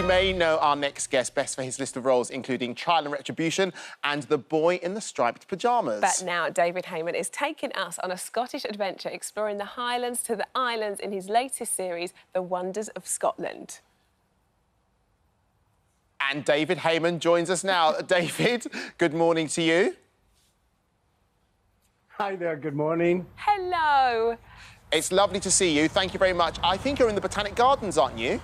may know our next guest best for his list of roles, including Trial and Retribution and The Boy in the Striped Pyjamas. But now David Hayman is taking us on a Scottish adventure exploring the Highlands to the Islands in his latest series, The Wonders of Scotland. And David Hayman joins us now. David, good morning to you. Hi there, good morning. Hello. It's lovely to see you. Thank you very much. I think you're in the Botanic Gardens, aren't you?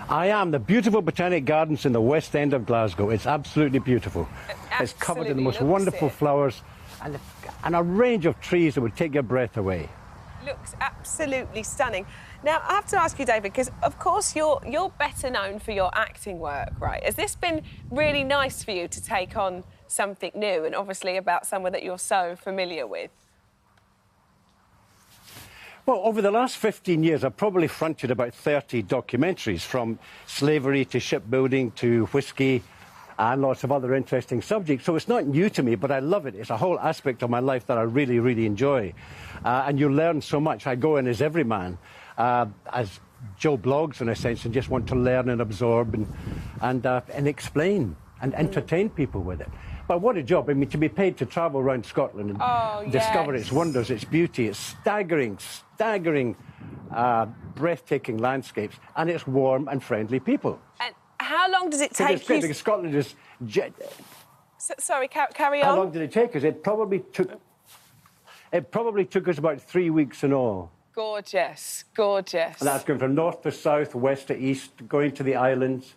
I am. The beautiful Botanic Gardens in the West End of Glasgow. It's absolutely beautiful. It's covered in the most wonderful flowers and a range of trees that would take your breath away. Looks absolutely stunning. Now, I have to ask you, David, because, of course, you're better known for your acting work, right? Has this been really nice for you to take on something new and, obviously, about someone that you're so familiar with? Well, over the last 15 years, I've probably fronted about 30 documentaries, from slavery to shipbuilding to whiskey and lots of other interesting subjects. So it's not new to me, but I love it. It's a whole aspect of my life that I really, really enjoy. And you learn so much. I go in as every man, as Joe Bloggs, in a sense, and just want to learn and absorb and explain and entertain people with it. But what a job. I mean, to be paid to travel around Scotland and discover its wonders, its beauty, its staggering, breathtaking landscapes, and its warm and friendly people. And how long does it take you... Because Scotland is... Sorry, carry on. How long did it take us? It probably took us about 3 weeks in all. Gorgeous, gorgeous. And that's going from north to south, west to east, going to the islands.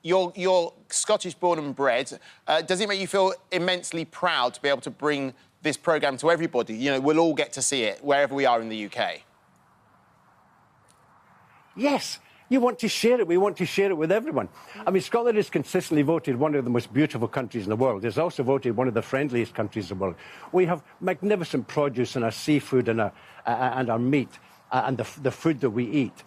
You're Scottish born and bred. Does it make you feel immensely proud to be able to bring this programme to everybody? You know, we'll all get to see it wherever we are in the UK. Yes, you want to share it. We want to share it with everyone. I mean, Scotland is consistently voted one of the most beautiful countries in the world. It's also voted one of the friendliest countries in the world. We have magnificent produce and our seafood and our meat and the food that we eat.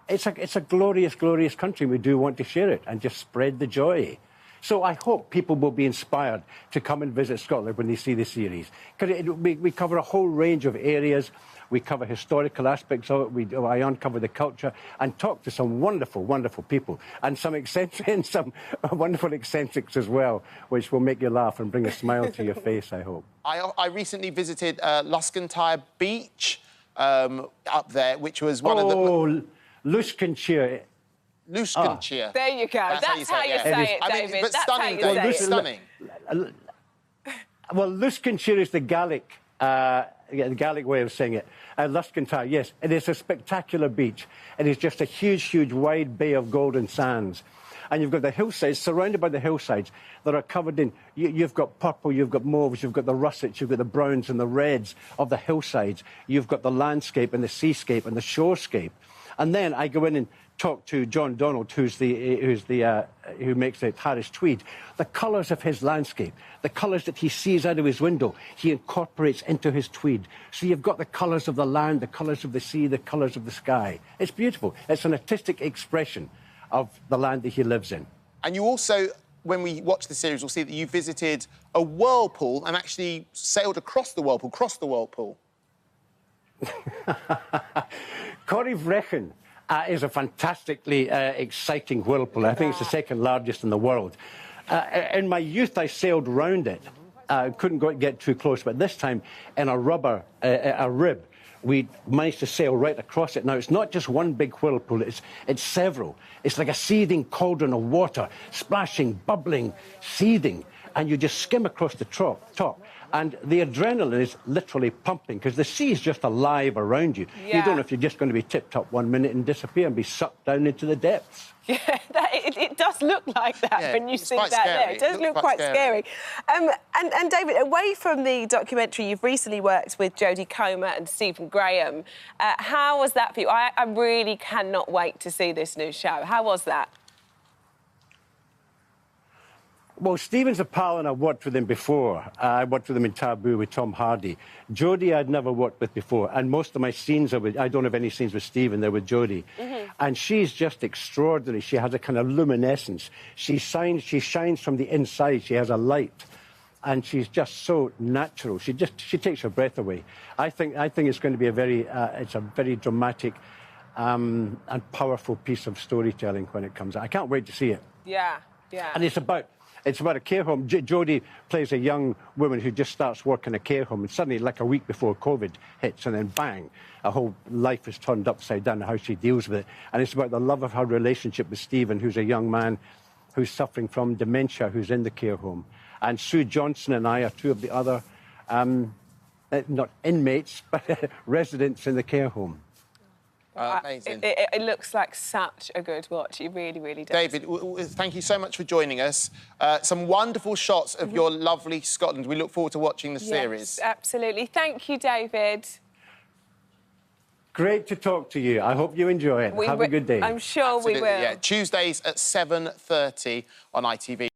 It's a glorious, glorious country. We do want to share it and just spread the joy. So I hope people will be inspired to come and visit Scotland when they see the series. Because we cover a whole range of areas. We cover historical aspects of it. I uncover the culture and talk to some wonderful, wonderful people. And some eccentric and some wonderful eccentrics as well, which will make you laugh and bring a smile to your face, I hope. I recently visited Luscontyre Beach up there, which was one of the... Luscontyre. Luscontyre. There you go. That's how you say it, David. But stunning, David. It's stunning. Well, Luscontyre is the Gaelic way of saying it. Luscontyre, yes. It is a spectacular beach. It is just a huge, huge, wide bay of golden sands. And you've got the hillsides, surrounded by the hillsides, that are covered in... You've got purple, you've got mauves, you've got the russets, you've got the browns and the reds of the hillsides. You've got the landscape and the seascape and the shorescape. And then I go in and talk to John Donald, who makes the Harris Tweed. The colours of his landscape, the colours that he sees out of his window, he incorporates into his tweed. So you've got the colours of the land, the colours of the sea, the colours of the sky. It's beautiful. It's an artistic expression of the land that he lives in. And you also, when we watch the series, we'll see that you visited a whirlpool and actually sailed across the whirlpool, crossed the whirlpool. Corryvreckan is a fantastically exciting whirlpool. I think it's the second largest in the world. In my youth, I sailed round it. Couldn't get too close, but this time, in a rib, we managed to sail right across it. Now, it's not just one big whirlpool, it's several. It's like a seething cauldron of water, splashing, bubbling, seething, and you just skim across the top. And the adrenaline is literally pumping, because the sea is just alive around you. Yeah. You don't know if you're just going to be tipped up 1 minute and disappear and be sucked down into the depths. Yeah, it does look like that when you see that there. It does look quite scary. And David, away from the documentary, you've recently worked with Jodie Comer and Stephen Graham. How was that for you? I really cannot wait to see this new show. How was that? Well, Stephen's a pal, and I've worked with him before. I worked with him in Taboo with Tom Hardy. Jodie I'd never worked with before, and most of my scenes are with... I don't have any scenes with Stephen, they're with Jodie. And she's just extraordinary. She has a kind of luminescence. She shines from the inside. She has a light. And she's just so natural. She takes your breath away. I think it's going to be it's a very dramatic and powerful piece of storytelling when it comes out. I can't wait to see it. Yeah, yeah. And it's about a care home. Jodie plays a young woman who just starts work in a care home, and suddenly, like a week before COVID hits, and then bang, her whole life is turned upside down, how she deals with it. And it's about the love of her relationship with Stephen, who's a young man who's suffering from dementia, who's in the care home. And Sue Johnson and I are two of the other, not inmates, but residents in the care home. Amazing. It looks like such a good watch. It really, really does. David, thank you so much for joining us. Some wonderful shots of your lovely Scotland. We look forward to watching the series. Yes, absolutely. Thank you, David. Great to talk to you. I hope you enjoy it. Have a good day. I'm sure we will. Yeah, Tuesdays at 7:30 on ITV.